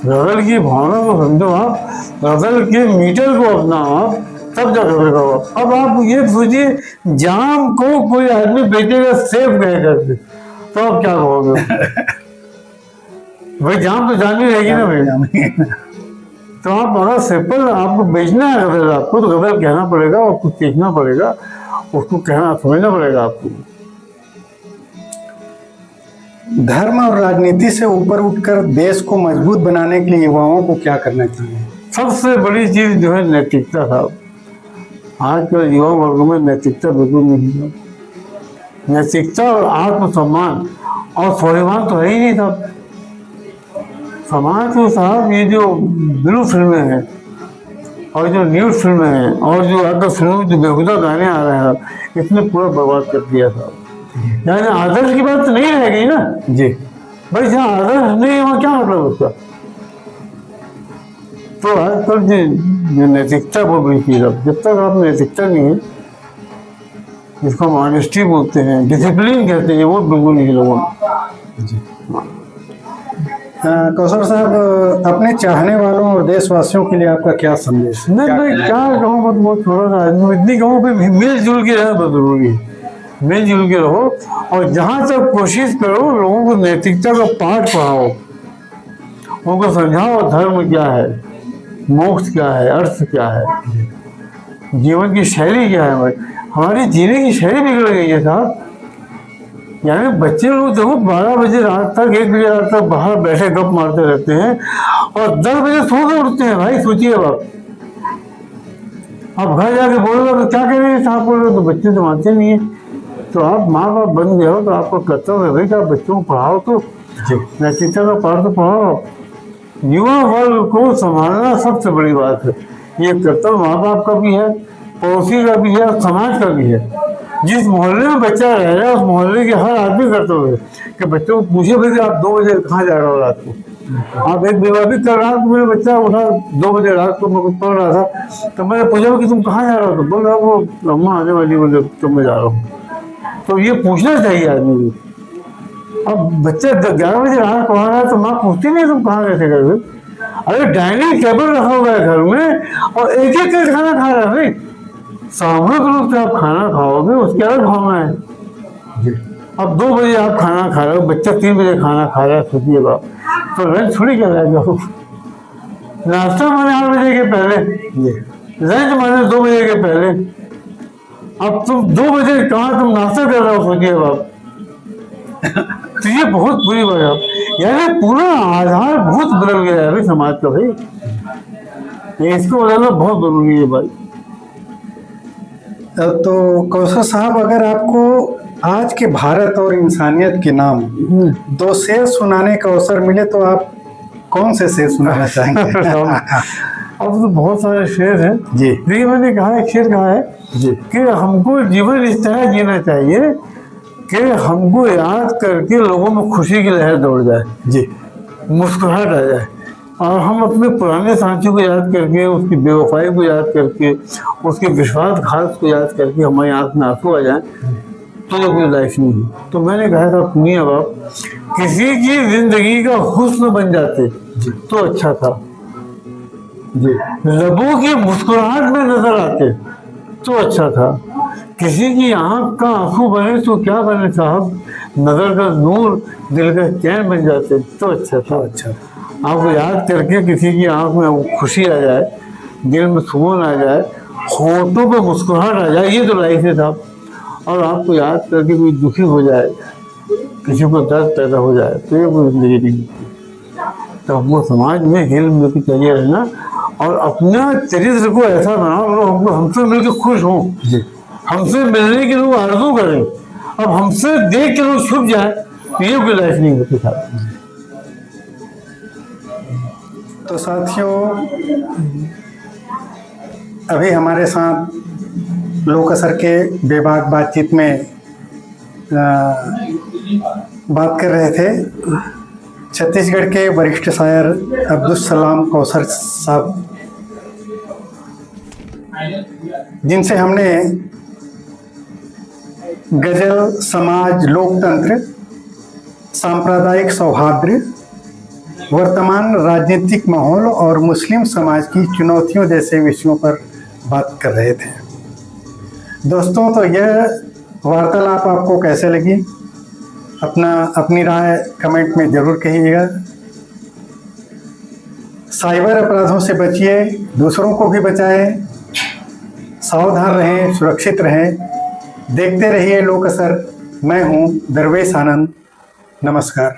गजल की भावना को समझो आप, गजल के मीटर को अपनाओ आप, तब जा गजल गाओ। अब आप ये सोचिए, जाम को कोई आदमी बेचेगा सेब कह करके, तो आप क्या कहोगे? भाई जाम तो जान ही रहेगी ना भाई। तो आप अगर सिंपल आपको बेचना है गजल, आपको तो गजल कहना पड़ेगा, आपको सीखना पड़ेगा, उसको कहना समझना पड़ेगा आपको। धर्म और राजनीति से ऊपर उठकर देश को मजबूत बनाने के लिए युवाओं को क्या करना चाहिए? सबसे बड़ी चीज जो है नैतिकता साहब। आजकल युवा वर्ग में नैतिकता बिल्कुल नहीं है। नैतिकता और आत्मसम्मान और स्वाभिमान तो है ही नहीं साहब। समाज को साहब ये जो ब्लू फिल्में हैं और जो न्यूड फिल्में हैं और जो अगर फिल्मों में जो बेहुदा गाने आ रहे हैं, इसने पूरा बर्बाद कर दिया साहब। यानी आदर्श की बात तो नहीं रह गई ना जी। भाई, जहाँ आदर्श नहीं है वहाँ क्या मतलब उसका? तो आजकल जो नैतिकता वो बड़ी चीज है। जब तक आप नैतिकता नहीं है, जिसको हम ऑनेस्टी बोलते हैं, डिसिप्लिन कहते हैं, वो बिल्कुल नहीं लोगों में। जी। कौशल साहब, अपने चाहने वालों और देशवासियों के लिए आपका क्या संदेश है? मैं क्या कहूँ, बहुत थोड़ा सा इतनी कहूँ कि मिलजुल के रहना बहुत जरूरी है। मिलजुल के रहो और जहाँ तक कोशिश करो लोगों को नैतिकता का पाठ पढ़ाओ, उनको समझाओ धर्म क्या है, मोक्ष क्या है, अर्थ क्या है, जीवन की शैली क्या है। हमारी जीने की शैली बिगड़ गई है साहब। यानी बच्चे लोग देखो 12 बजे रात तक, 1 बजे रात तक बाहर बैठे गप मारते रहते हैं और 10 बजे सो के उठते हैं। भाई सोचिए, अब घर जाके बोलोगे तो क्या करेंगे साहब, बोलोगे तो बच्चे तो मानते नहीं है। तो आप माँ बाप बन गए हो तो आपका कर्तव्य है भाई कि आप बच्चों को पढ़ाओ, तो नैतिकता का पाठ तो पढ़ाओ। युवा वर्ग को संभालना सबसे बड़ी बात है। ये कर्तव्य माँ बाप का भी है, पड़ोसी का भी है, समाज का भी है। जिस मोहल्ले में बच्चा रह रहा है उस मोहल्ले के हर आदमी कर्तव्य है कि बच्चों को पूछे भाई कि आप 2 बजे कहाँ जा रहे हो रात को। आप एक बेबाबी कर रहा तो मेरा बच्चा उठा 2 बजे रात को, मैं पढ़ रहा था, तो मैंने पूछा कि तुम कहाँ जा रहे हो, तो बोल रहा वो अम्मा आने वाली बोले तो मैं जा रहा हूँ। तो ये पूछना चाहिए आदमी को। अब बच्चा 11 बजे रात पढ़ा रहा है तो माँ पूछती नहीं तुम कहाँ कैसे कर रहे? अरे डाइनिंग टेबल रखा हुआ है घर में और एक एक करके खाना खा रहा है। सामूहिक रूप से आप खाना खाओगे उसकी अलग भावना है। अब 2 बजे आप खाना खा रहे हो, बच्चा 3 बजे खाना खा रहा है, सोचिए बाप, तो लंच थोड़ी कर रहा है। नाश्ता माने 8 बजे के पहले, लंच माने 2 बजे के पहले। अब तुम 2 बजे कहाँ तुम नाश्ता कर रहे हो, सोचिए बाप। तो ये बहुत बुरी बात है। यानी पूरा आधार बहुत बदल गया है भाई समाज का। भाई इसको बदलना बहुत जरूरी है भाई। तो कौशल साहब, अगर आपको आज के भारत और इंसानियत के नाम 2 शेर सुनाने का अवसर मिले तो आप कौन से शेर सुनाना चाहेंगे? अब तो बहुत सारे शेर हैं जी। लेकिन मैंने कहा एक शेर कहा है जी कि हमको जीवन इस तरह जीना चाहिए कि हमको याद करके लोगों में खुशी की लहर दौड़ जाए, जी, मुस्कुराहट आ जाए, और हम अपने पुराने साथियों को याद करके, उसकी बेवफाई को याद करके, उसके विश्वासघात को याद करके हमारी आंख में आंसू आ जाए, तो ये कोई लाइफ नहीं है। तो मैंने कहा था सुनिए बाप, किसी की जिंदगी का हुस्न बन जाते तो अच्छा था, जी, लबों की मुस्कुराहट में नजर आते तो अच्छा था, किसी की आंख का आंसू बने तो क्या बने साहब, नजर का नूर दिल का चैन बन जाते तो अच्छा था। अच्छा, आपको याद करके किसी की आंख में खुशी आ जाए, दिल में सुकून आ जाए, होठों पे मुस्कुराहट आ जाए, ये तो लाइफ है साहब। और आपको याद करके कोई दुखी हो जाए, किसी को दर्द पैदा हो जाए, तो ये कोई जिंदगी नहीं। तो हमको समाज में हिल मिल के चाहिए रहना और अपना चरित्र को ऐसा बनाओ लोग हमको हमसे मिलकर खुश हों, हमसे मिलने के लोग आरज़ू करें, अब हमसे देख के लोग छुप जाए, ये कोई लाइफ नहीं होती साहब। तो साथियों, अभी हमारे साथ लोक असर के बेबाक बातचीत में बात कर रहे थे छत्तीसगढ़ के वरिष्ठ शायर अब्दुल सलाम कौसर साहब, जिनसे हमने गजल, समाज, लोकतंत्र, सांप्रदायिक सौहार्द वर्तमान राजनीतिक माहौल और मुस्लिम समाज की चुनौतियों जैसे विषयों पर बात कर रहे थे। दोस्तों, तो यह वार्तालाप आपको कैसे लगी? अपनी राय कमेंट में ज़रूर कहिएगा। साइबर अपराधों से बचिए, दूसरों को भी बचाएं, सावधान रहें, सुरक्षित रहें। देखते रहिए लोक असर। मैं हूं दरवेश आनंद। नमस्कार।